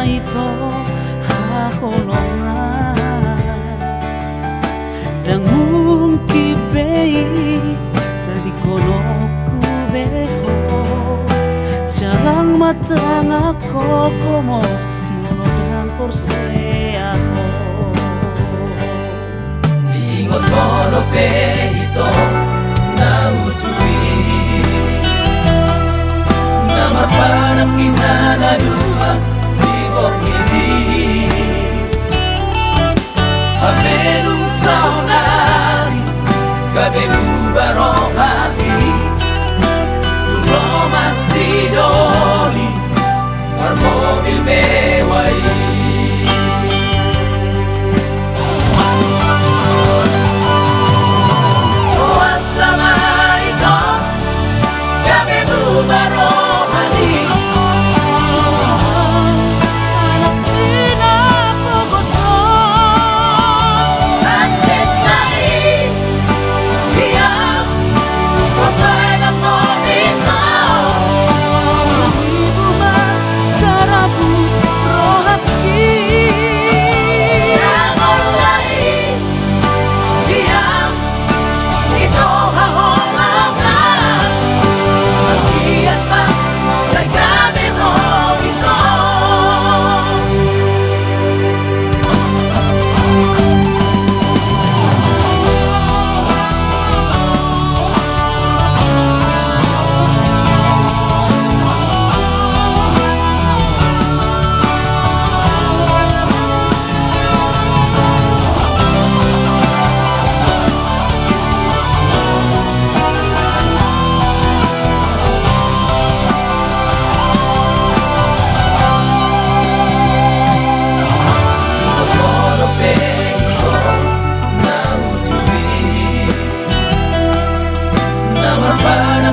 Ito hakolongan dangung kibei tadi kono kubeho jalang matang ako komo monodang porse ako ingot kono pe ito na ujui na mapanak kita na dua Haberung saunari Kabebu barohati Roma sidoli War mobil mewai Wasama ito Kabebu barohati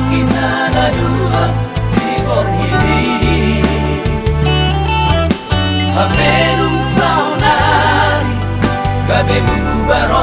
kita na dua timor hili Haberung saunari Kabebu baro